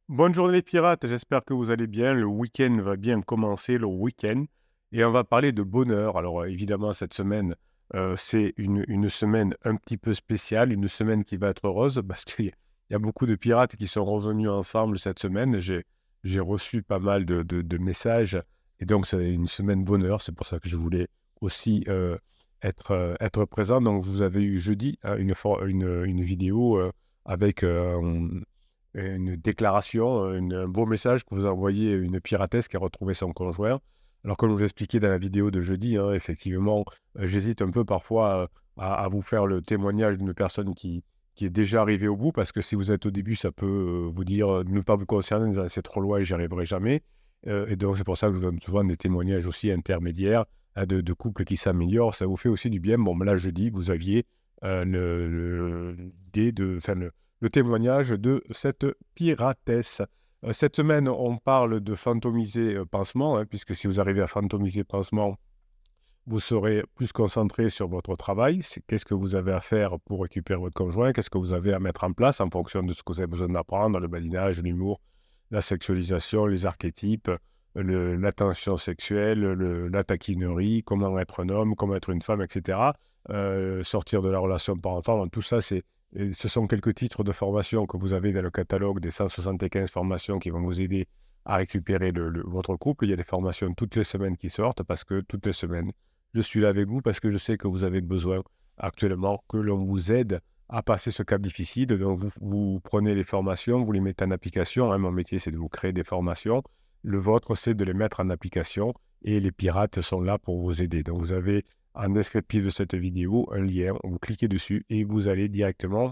Bonne journée les pirates, j'espère que vous allez bien. Le week-end va bien commencer, le week-end, et on va parler de bonheur. Alors évidemment, cette semaine, c'est une semaine un petit peu spéciale, une semaine qui va être heureuse parce qu'il y a beaucoup de pirates qui sont revenus ensemble cette semaine. J'ai reçu pas mal de messages et donc c'est une semaine bonheur. C'est pour ça que je voulais aussi être présent. Donc vous avez eu jeudi hein, une vidéo avec une déclaration, un beau message que vous a envoyé une piratesse qui a retrouvé son conjoint. Alors comme je vous expliquais dans la vidéo de jeudi, hein, effectivement, j'hésite un peu parfois, à vous faire le témoignage d'une personne qui est déjà arrivée au bout parce que si vous êtes au début, ça peut, vous dire, ne pas vous concerner en disant: «C'est trop loin et j'y arriverai jamais», et donc c'est pour ça que je vous donne souvent des témoignages aussi intermédiaires, de couples qui s'améliorent. Ça vous fait aussi du bien. Bon, ben là, jeudi, vous aviez, l'idée de enfin le témoignage de cette piratesse. Cette semaine, on parle de fantomiser pansement, hein, puisque si vous arrivez à fantomiser pansement, vous serez plus concentré sur votre travail. Qu'est-ce que vous avez à faire pour récupérer votre conjoint? Qu'est-ce que vous avez à mettre en place en fonction de ce que vous avez besoin d'apprendre, le badinage, l'humour, la sexualisation, les archétypes, l'attention sexuelle, la taquinerie, comment être un homme, comment être une femme, etc. Sortir de la relation parent-enfant, tout ça, ce sont quelques titres de formation que vous avez dans le catalogue des 175 formations qui vont vous aider à récupérer votre couple. Il y a des formations toutes les semaines qui sortent parce que toutes les semaines, je suis là avec vous parce que je sais que vous avez besoin actuellement que l'on vous aide à passer ce cap difficile. Donc, vous prenez les formations, vous les mettez en application, hein. Mon métier, c'est de vous créer des formations. Le vôtre, c'est de les mettre en application et les pirates sont là pour vous aider. Donc, vous avez en descriptif de cette vidéo un lien, vous cliquez dessus et vous allez directement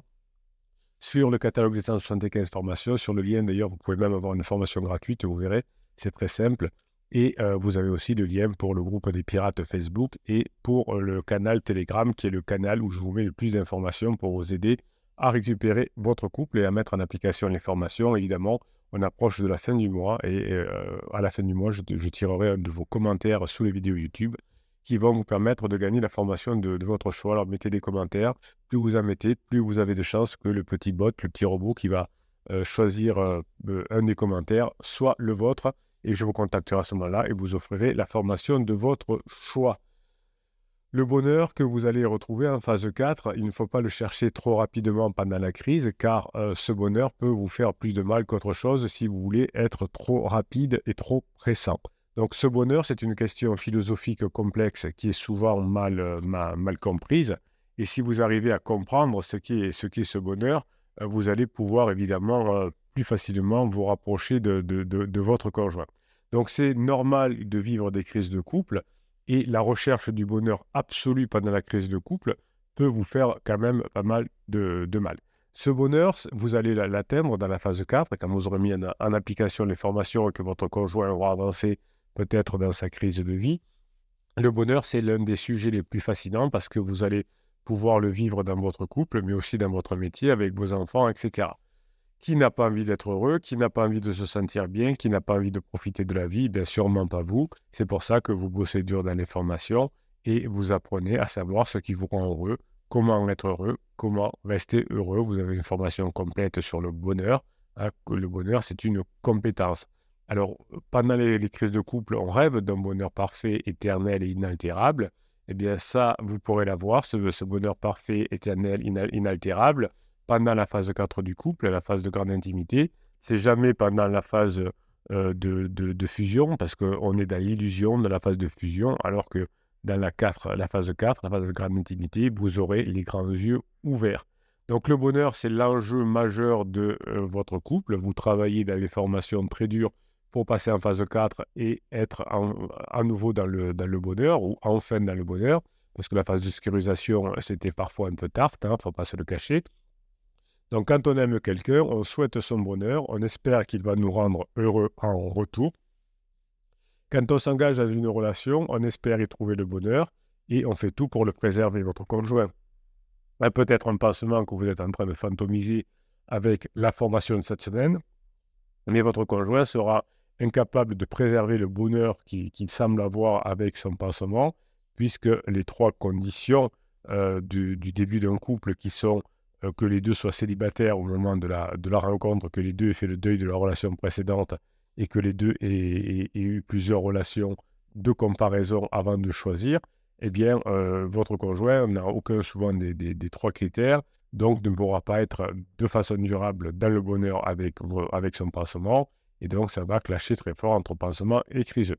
sur le catalogue des 175 formations. Sur le lien, d'ailleurs, vous pouvez même avoir une formation gratuite, vous verrez, c'est très simple. Et vous avez aussi le lien pour le groupe des pirates Facebook et pour le canal Telegram, qui est le canal où je vous mets le plus d'informations pour vous aider à récupérer votre couple et à mettre en application les formations. Évidemment, on approche de la fin du mois et à la fin du mois, je tirerai un de vos commentaires sous les vidéos YouTube qui vont vous permettre de gagner la formation de votre choix. Alors, mettez des commentaires. Plus vous en mettez, plus vous avez de chances que le petit bot, le petit robot qui va choisir un des commentaires, soit le vôtre, et je vous contacterai à ce moment-là et vous offrirez la formation de votre choix. Le bonheur que vous allez retrouver en phase 4, il ne faut pas le chercher trop rapidement pendant la crise, car ce bonheur peut vous faire plus de mal qu'autre chose si vous voulez être trop rapide et trop pressant. Donc ce bonheur, c'est une question philosophique complexe qui est souvent mal comprise. Et si vous arrivez à comprendre ce qu'est ce bonheur, vous allez pouvoir évidemment plus facilement vous rapprocher de votre conjoint. Donc c'est normal de vivre des crises de couple, et la recherche du bonheur absolu pendant la crise de couple peut vous faire quand même pas mal de mal. Ce bonheur, vous allez l'atteindre dans la phase 4, quand vous aurez mis en application les formations et que votre conjoint aura avancé peut-être dans sa crise de vie. Le bonheur, c'est l'un des sujets les plus fascinants parce que vous allez pouvoir le vivre dans votre couple, mais aussi dans votre métier, avec vos enfants, etc. Qui n'a pas envie d'être heureux? Qui n'a pas envie de se sentir bien? Qui n'a pas envie de profiter de la vie? Bien sûrement pas vous. C'est pour ça que vous bossez dur dans les formations et vous apprenez à savoir ce qui vous rend heureux, comment être heureux, comment rester heureux. Vous avez une formation complète sur le bonheur, hein, que le bonheur, c'est une compétence. Alors, pendant les crises de couple, on rêve d'un bonheur parfait, éternel et inaltérable. Eh bien, ça, vous pourrez l'avoir, ce bonheur parfait, éternel, inaltérable, pendant la phase 4 du couple, la phase de grande intimité. C'est jamais pendant la phase de fusion, parce qu'on est dans l'illusion de la phase de fusion, alors que dans la phase 4, la phase de grande intimité, vous aurez les grands yeux ouverts. Donc le bonheur, c'est l'enjeu majeur de votre couple. Vous travaillez dans les formations très dures pour passer en phase 4 et être à nouveau dans le bonheur, ou enfin dans le bonheur, parce que la phase de sécurisation, c'était parfois un peu tarte, il ne faut pas se le cacher. Donc, quand on aime quelqu'un, on souhaite son bonheur, on espère qu'il va nous rendre heureux en retour. Quand on s'engage dans une relation, on espère y trouver le bonheur et on fait tout pour le préserver, votre conjoint. Peut-être un pansement que vous êtes en train de fantomiser avec la formation de cette semaine, mais votre conjoint sera incapable de préserver le bonheur qu'il semble avoir avec son pansement, puisque les trois conditions du début d'un couple qui sont que les deux soient célibataires au moment de la rencontre, que les deux aient fait le deuil de leur relation précédente et que les deux aient eu plusieurs relations de comparaison avant de choisir, eh bien, votre conjoint n'a aucun souvent des trois critères, donc ne pourra pas être de façon durable dans le bonheur avec son pansement, et donc ça va clasher très fort entre pansement et crise.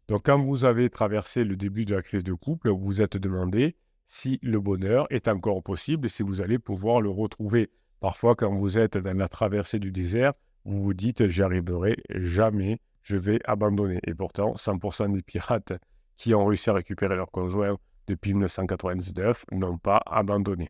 Donc, quand vous avez traversé le début de la crise de couple, vous vous êtes demandé si le bonheur est encore possible et si vous allez pouvoir le retrouver. Parfois, quand vous êtes dans la traversée du désert, vous vous dites « j'y arriverai jamais, je vais abandonner ». Et pourtant, 100% des pirates qui ont réussi à récupérer leur conjoint depuis 1999 n'ont pas abandonné.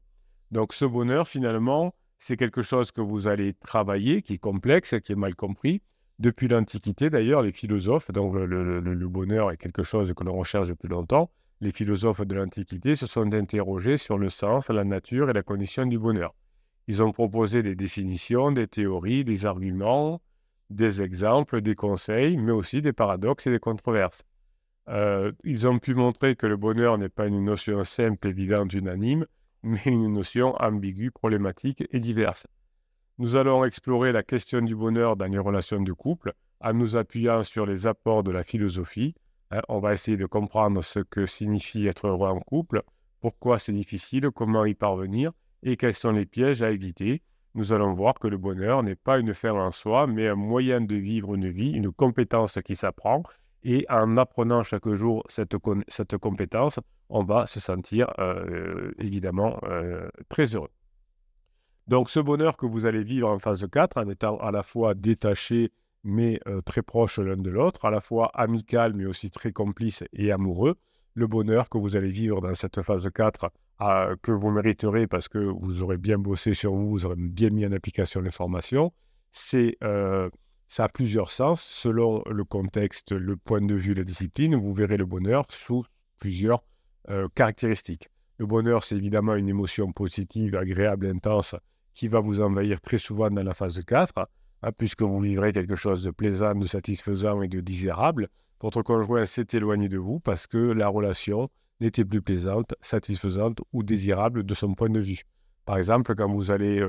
Donc, ce bonheur, finalement, c'est quelque chose que vous allez travailler, qui est complexe, qui est mal compris. Depuis l'Antiquité, d'ailleurs, les philosophes, donc le bonheur est quelque chose que l'on recherche depuis longtemps, les philosophes de l'Antiquité se sont interrogés sur le sens, la nature et la condition du bonheur. Ils ont proposé des définitions, des théories, des arguments, des exemples, des conseils, mais aussi des paradoxes et des controverses. Ils ont pu montrer que le bonheur n'est pas une notion simple, évidente, unanime, mais une notion ambiguë, problématique et diverse. Nous allons explorer la question du bonheur dans les relations de couple en nous appuyant sur les apports de la philosophie. On va essayer de comprendre ce que signifie être heureux en couple, pourquoi c'est difficile, comment y parvenir et quels sont les pièges à éviter. Nous allons voir que le bonheur n'est pas une fin en soi, mais un moyen de vivre une vie, une compétence qui s'apprend. Et en apprenant chaque jour cette compétence, on va se sentir évidemment très heureux. Donc, ce bonheur que vous allez vivre en phase 4, en étant à la fois détaché, mais très proche l'un de l'autre, à la fois amical, mais aussi très complice et amoureux, le bonheur que vous allez vivre dans cette phase 4, que vous mériterez parce que vous aurez bien bossé sur vous, vous aurez bien mis en application les formations, ça a plusieurs sens, selon le contexte, le point de vue, la discipline, vous verrez le bonheur sous plusieurs caractéristiques. Le bonheur, c'est évidemment une émotion positive, agréable, intense, qui va vous envahir très souvent dans la phase 4, puisque vous vivrez quelque chose de plaisant, de satisfaisant et de désirable. Votre conjoint s'est éloigné de vous parce que la relation n'était plus plaisante, satisfaisante ou désirable de son point de vue. Par exemple, quand vous allez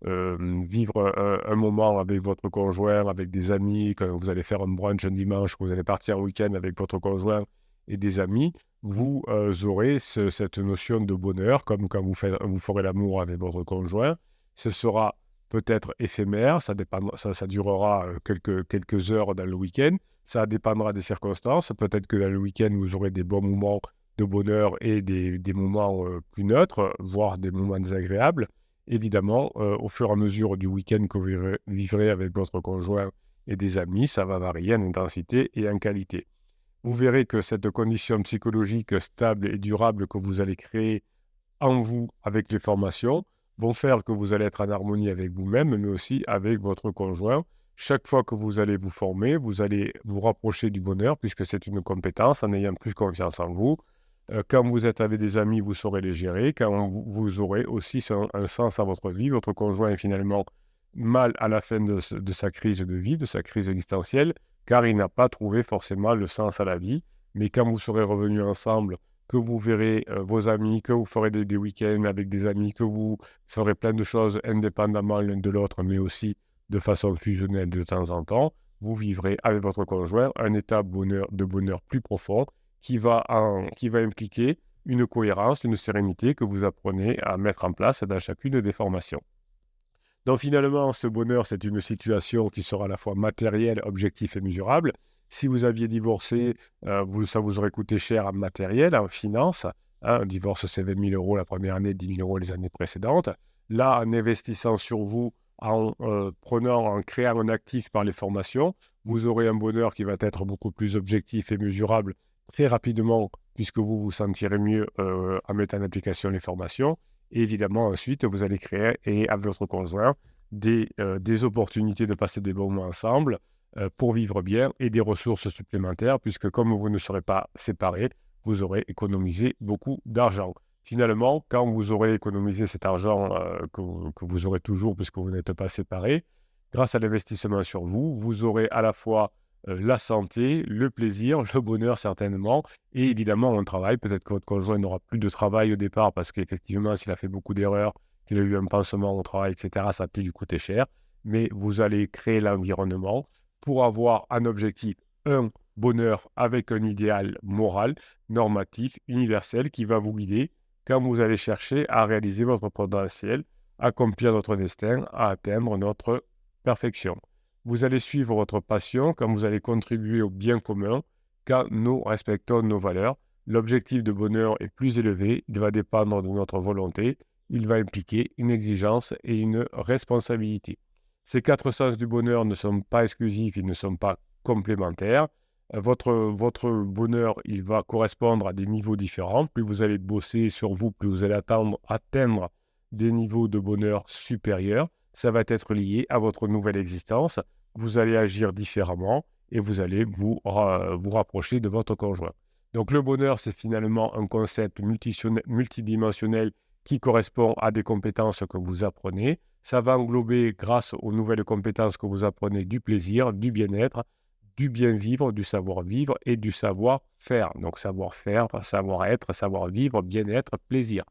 vivre un moment avec votre conjoint, avec des amis, quand vous allez faire un brunch un dimanche, que vous allez partir en week-end avec votre conjoint et des amis, vous aurez cette notion de bonheur, comme quand vous ferez l'amour avec votre conjoint. Ce sera peut-être éphémère, ça durera quelques heures dans le week-end, ça dépendra des circonstances. Peut-être que dans le week-end, vous aurez des bons moments de bonheur et des moments plus neutres, voire des moments désagréables. Évidemment, au fur et à mesure du week-end que vous vivrez avec votre conjoint et des amis, ça va varier en intensité et en qualité. Vous verrez que cette condition psychologique stable et durable que vous allez créer en vous avec les formations vont faire que vous allez être en harmonie avec vous-même, mais aussi avec votre conjoint. Chaque fois que vous allez vous former, vous allez vous rapprocher du bonheur, puisque c'est une compétence, en ayant plus confiance en vous. Quand vous êtes avec des amis, vous saurez les gérer. Quand vous aurez aussi un sens à votre vie, votre conjoint est finalement mal à la fin de sa crise de vie, de sa crise existentielle, car il n'a pas trouvé forcément le sens à la vie. Mais quand vous serez revenus ensemble, que vous verrez vos amis, que vous ferez des week-ends avec des amis, que vous ferez plein de choses indépendamment l'un de l'autre, mais aussi de façon fusionnelle de temps en temps, vous vivrez avec votre conjoint un état de bonheur plus profond qui va impliquer une cohérence, une sérénité que vous apprenez à mettre en place dans chacune des formations. Donc finalement, ce bonheur, c'est une situation qui sera à la fois matérielle, objective et mesurable. Si vous aviez divorcé, ça vous aurait coûté cher en matériel, en finance. Un divorce, c'est 20 000 € la première année, 10 000 € les années précédentes. Là, en investissant sur vous, en créant un actif par les formations, vous aurez un bonheur qui va être beaucoup plus objectif et mesurable très rapidement, puisque vous vous sentirez mieux en mettant en application les formations. Et évidemment, ensuite, vous allez créer, et avec votre conjoint, des opportunités de passer des bons moments ensemble pour vivre bien et des ressources supplémentaires, puisque comme vous ne serez pas séparés, vous aurez économisé beaucoup d'argent. Finalement, quand vous aurez économisé cet argent que vous aurez toujours, puisque vous n'êtes pas séparés, grâce à l'investissement sur vous, vous aurez à la fois la santé, le plaisir, le bonheur certainement, et évidemment un travail. Peut-être que votre conjoint n'aura plus de travail au départ parce qu'effectivement, s'il a fait beaucoup d'erreurs, qu'il a eu un pansement au travail, etc., ça peut lui coûter cher. Mais vous allez créer l'environnement pour avoir un objectif, un bonheur avec un idéal moral, normatif, universel qui va vous guider quand vous allez chercher à réaliser votre potentiel, accomplir notre destin, à atteindre notre perfection. Vous allez suivre votre passion quand vous allez contribuer au bien commun, quand nous respectons nos valeurs. L'objectif de bonheur est plus élevé, il va dépendre de notre volonté, il va impliquer une exigence et une responsabilité. Ces 4 sens du bonheur ne sont pas exclusifs, ils ne sont pas complémentaires. Votre bonheur, il va correspondre à des niveaux différents. Plus vous allez bosser sur vous, plus vous allez atteindre des niveaux de bonheur supérieurs. Ça va être lié à votre nouvelle existence. Vous allez agir différemment et vous allez vous rapprocher de votre conjoint. Donc le bonheur, c'est finalement un concept multidimensionnel qui correspond à des compétences que vous apprenez. Ça va englober, grâce aux nouvelles compétences que vous apprenez, du plaisir, du bien-être, du bien-vivre, du savoir-vivre et du savoir-faire. Donc savoir-faire, savoir-être, savoir-vivre, bien-être, plaisir.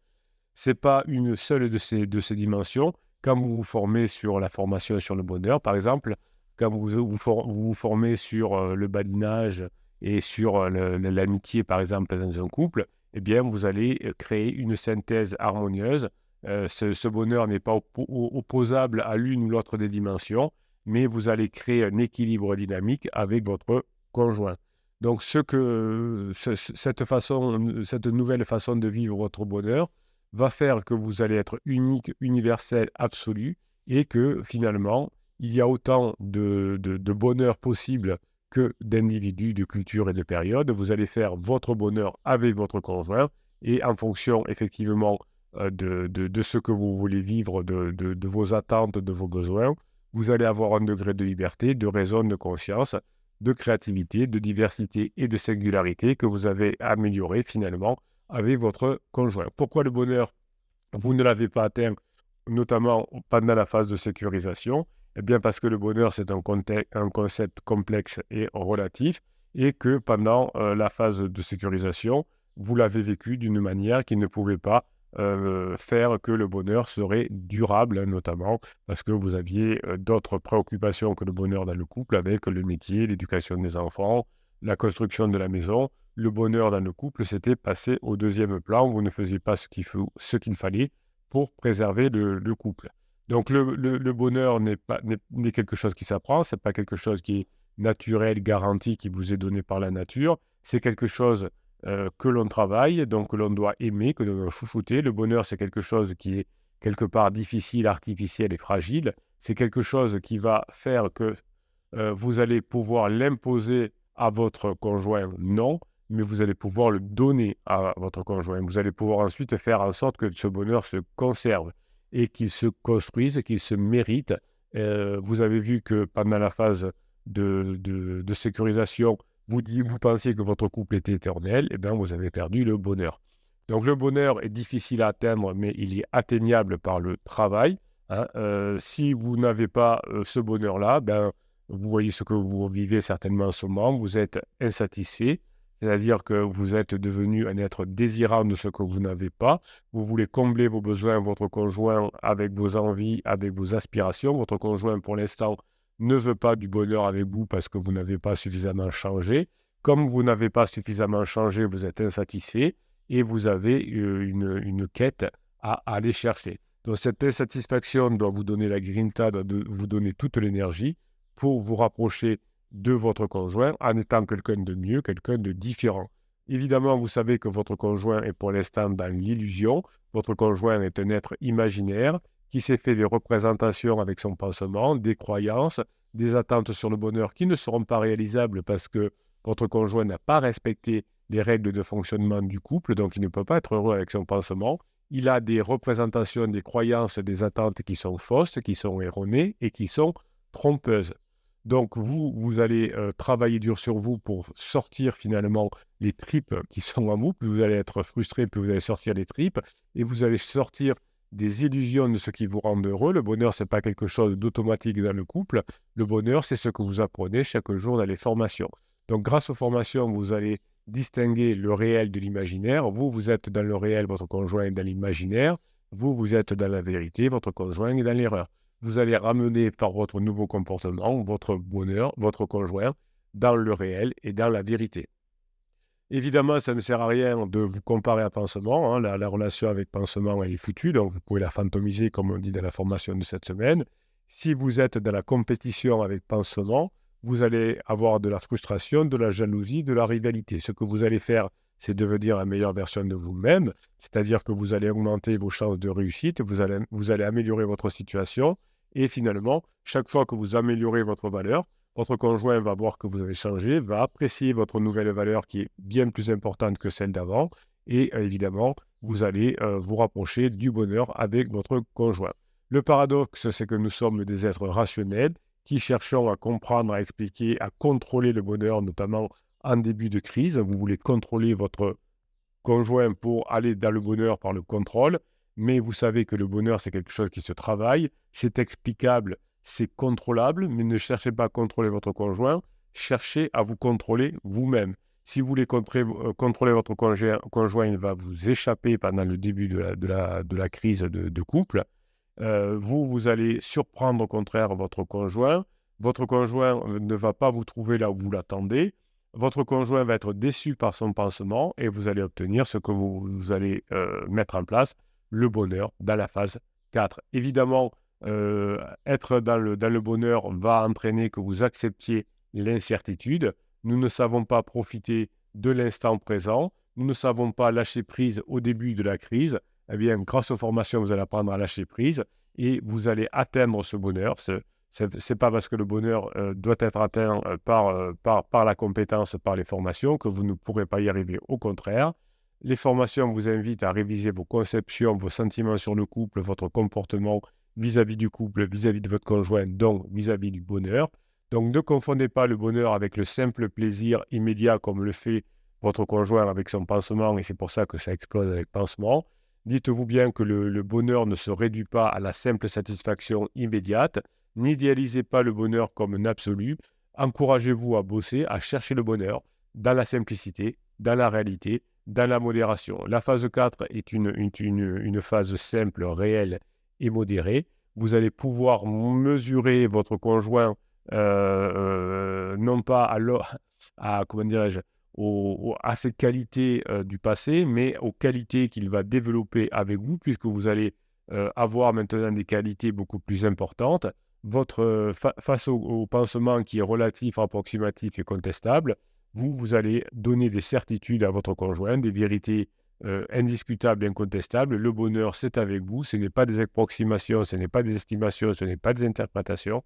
Ce n'est pas une seule de ces dimensions. Quand vous vous formez sur la formation sur le bonheur, par exemple, quand vous formez sur le badinage et sur l'amitié, par exemple, dans un couple, eh bien, vous allez créer une synthèse harmonieuse. Ce bonheur n'est pas opposable à l'une ou l'autre des dimensions, mais vous allez créer un équilibre dynamique avec votre conjoint. Donc, cette nouvelle façon de vivre votre bonheur va faire que vous allez être unique, universel, absolu, et que finalement, il y a autant de bonheur possible que d'individus, de cultures et de périodes. Vous allez faire votre bonheur avec votre conjoint, et en fonction effectivement de ce que vous voulez vivre, de vos attentes, de vos besoins, vous allez avoir un degré de liberté, de raison, de conscience, de créativité, de diversité et de singularité que vous avez amélioré finalement avec votre conjoint. Pourquoi le bonheur, vous ne l'avez pas atteint, notamment pendant la phase de sécurisation? Eh bien parce que le bonheur, c'est un concept complexe et relatif, et que pendant la phase de sécurisation, vous l'avez vécu d'une manière qui ne pouvait pas faire que le bonheur serait durable, hein, notamment parce que vous aviez d'autres préoccupations que le bonheur dans le couple, avec le métier, l'éducation des enfants, la construction de la maison. Le bonheur dans le couple s'était passé au deuxième plan. Vous ne faisiez pas ce qu'il fallait pour préserver le couple. Donc le bonheur n'est quelque chose qui s'apprend, ce n'est pas quelque chose qui est naturel, garanti, qui vous est donné par la nature. C'est quelque chose que l'on travaille, donc que l'on doit aimer, que l'on doit chouchouter. Le bonheur, c'est quelque chose qui est quelque part difficile, artificiel et fragile. C'est quelque chose qui va faire que vous allez pouvoir l'imposer à votre conjoint, non, mais vous allez pouvoir le donner à votre conjoint. Vous allez pouvoir ensuite faire en sorte que ce bonheur se conserve et qu'il se construise, qu'il se mérite. Vous avez vu que pendant la phase de sécurisation, vous pensiez que votre couple était éternel, et bien vous avez perdu le bonheur. Donc le bonheur est difficile à atteindre, mais il est atteignable par le travail, hein. Si vous n'avez pas ce bonheur-là, ben, vous voyez ce que vous vivez certainement en ce moment, vous êtes insatisfait, c'est-à-dire que vous êtes devenu un être désirant de ce que vous n'avez pas. Vous voulez combler vos besoins, votre conjoint, avec vos envies, avec vos aspirations. Votre conjoint, pour l'instant, ne veut pas du bonheur avec vous parce que vous n'avez pas suffisamment changé. Comme vous n'avez pas suffisamment changé, vous êtes insatisfait et vous avez une quête à aller chercher. Donc cette insatisfaction doit vous donner la grinta, doit vous donner toute l'énergie pour vous rapprocher de votre conjoint en étant quelqu'un de mieux, quelqu'un de différent. Évidemment, vous savez que votre conjoint est pour l'instant dans l'illusion. Votre conjoint est un être imaginaire qui s'est fait des représentations avec son pansement, des croyances, des attentes sur le bonheur qui ne seront pas réalisables parce que votre conjoint n'a pas respecté les règles de fonctionnement du couple, donc il ne peut pas être heureux avec son pansement. Il a des représentations, des croyances, des attentes qui sont fausses, qui sont erronées et qui sont trompeuses. Donc vous allez travailler dur sur vous pour sortir finalement les tripes qui sont en vous. Plus vous allez être frustré, plus vous allez sortir les tripes et vous allez sortir des illusions de ce qui vous rend heureux. Le bonheur, ce n'est pas quelque chose d'automatique dans le couple. Le bonheur, c'est ce que vous apprenez chaque jour dans les formations. Donc grâce aux formations, vous allez distinguer le réel de l'imaginaire. Vous êtes dans le réel, votre conjoint est dans l'imaginaire. vous êtes dans la vérité, votre conjoint est dans l'erreur. Vous allez ramener par votre nouveau comportement, votre bonheur, votre conjoint, dans le réel et dans la vérité. Évidemment, ça ne sert à rien de vous comparer à Pansement, hein. La relation avec Pansement, elle est foutue, donc vous pouvez la fantomiser, comme on dit dans la formation de cette semaine. Si vous êtes dans la compétition avec Pansement, vous allez avoir de la frustration, de la jalousie, de la rivalité. Ce que vous allez faire, c'est devenir la meilleure version de vous-même, c'est-à-dire que vous allez augmenter vos chances de réussite, vous allez améliorer votre situation, et finalement, chaque fois que vous améliorez votre valeur, votre conjoint va voir que vous avez changé, va apprécier votre nouvelle valeur qui est bien plus importante que celle d'avant. Et évidemment, vous allez vous rapprocher du bonheur avec votre conjoint. Le paradoxe, c'est que nous sommes des êtres rationnels qui cherchons à comprendre, à expliquer, à contrôler le bonheur, notamment en début de crise. Vous voulez contrôler votre conjoint pour aller dans le bonheur par le contrôle, mais vous savez que le bonheur, c'est quelque chose qui se travaille, c'est explicable, c'est contrôlable, mais ne cherchez pas à contrôler votre conjoint, cherchez à vous contrôler vous-même. Si vous voulez contrôler votre conjoint, il va vous échapper pendant le début de la crise de couple. Vous allez surprendre au contraire votre conjoint. Votre conjoint ne va pas vous trouver là où vous l'attendez. Votre conjoint va être déçu par son pansement et vous allez obtenir ce que vous allez mettre en place, le bonheur dans la phase 4. Évidemment, être dans le bonheur va entraîner que vous acceptiez l'incertitude. Nous ne savons pas profiter de l'instant présent. Nous ne savons pas lâcher prise au début de la crise. Eh bien, grâce aux formations, vous allez apprendre à lâcher prise et vous allez atteindre ce bonheur. Ce n'est pas parce que le bonheur doit être atteint par la compétence, par les formations, que vous ne pourrez pas y arriver. Au contraire, les formations vous invitent à réviser vos conceptions, vos sentiments sur le couple, votre comportement vis-à-vis du couple, vis-à-vis de votre conjoint, donc vis-à-vis du bonheur. Donc ne confondez pas le bonheur avec le simple plaisir immédiat comme le fait votre conjoint avec son pansement, et c'est pour ça que ça explose avec pansement. Dites-vous bien que le bonheur ne se réduit pas à la simple satisfaction immédiate. N'idéalisez pas le bonheur comme un absolu. Encouragez-vous à bosser, à chercher le bonheur dans la simplicité, dans la réalité, dans la modération. La phase 4 est une phase simple, réelle et modérée. Vous allez pouvoir mesurer votre conjoint non pas comment dirais-je, à ses qualités du passé, mais aux qualités qu'il va développer avec vous, puisque vous allez avoir maintenant des qualités beaucoup plus importantes. Face au pansement qui est relatif, approximatif et contestable, vous allez donner des certitudes à votre conjoint, des vérités indiscutables et incontestables. Le bonheur, c'est avec vous. Ce n'est pas des approximations, ce n'est pas des estimations, ce n'est pas des interprétations,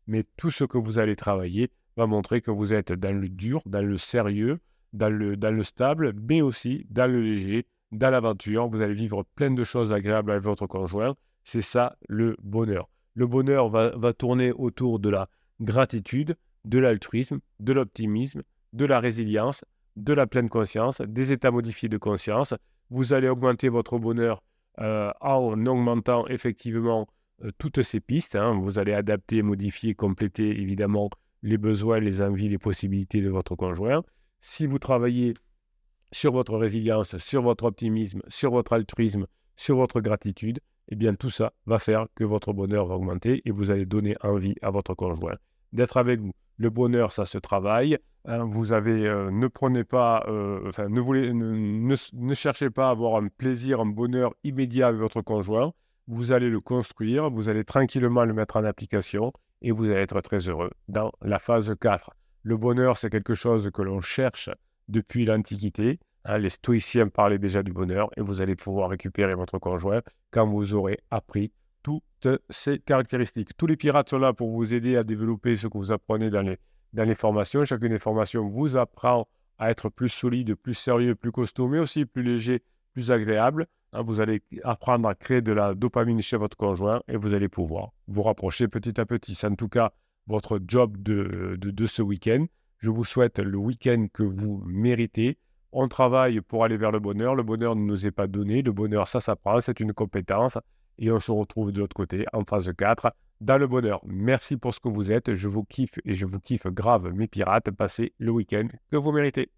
mais tout ce que vous allez travailler va montrer que vous êtes dans le dur, dans le sérieux, dans le stable, mais aussi dans le léger, dans l'aventure. Vous allez vivre plein de choses agréables avec votre conjoint. C'est ça le bonheur. Le bonheur va tourner autour de la gratitude, de l'altruisme, de l'optimisme, de la résilience, de la pleine conscience, des états modifiés de conscience. Vous allez augmenter votre bonheur en augmentant effectivement toutes ces pistes. Hein. Vous allez adapter, modifier, compléter évidemment les besoins, les envies, les possibilités de votre conjoint. Si vous travaillez sur votre résilience, sur votre optimisme, sur votre altruisme, sur votre gratitude, eh bien tout ça va faire que votre bonheur va augmenter et vous allez donner envie à votre conjoint d'être avec vous. Le bonheur, ça se travaille. Hein, ne prenez pas, ne cherchez pas à avoir un plaisir, un bonheur immédiat avec votre conjoint. Vous allez le construire, vous allez tranquillement le mettre en application et vous allez être très heureux dans la phase 4. Le bonheur, c'est quelque chose que l'on cherche depuis l'Antiquité. Hein, les stoïciens parlaient déjà du bonheur et vous allez pouvoir récupérer votre conjoint quand vous aurez appris toutes ces caractéristiques. Tous les pirates sont là pour vous aider à développer ce que vous apprenez dans les formations. Chacune des formations vous apprend à être plus solide, plus sérieux, plus costaud, mais aussi plus léger, plus agréable. Hein, vous allez apprendre à créer de la dopamine chez votre conjoint et vous allez pouvoir vous rapprocher petit à petit. C'est en tout cas votre job de ce week-end. Je vous souhaite le week-end que vous méritez. On travaille pour aller vers le bonheur. Le bonheur ne nous est pas donné. Le bonheur, ça s'apprend, c'est une compétence. Et on se retrouve de l'autre côté, en phase 4, dans le bonheur. Merci pour ce que vous êtes. Je vous kiffe et je vous kiffe grave, mes pirates. Passez le week-end que vous méritez.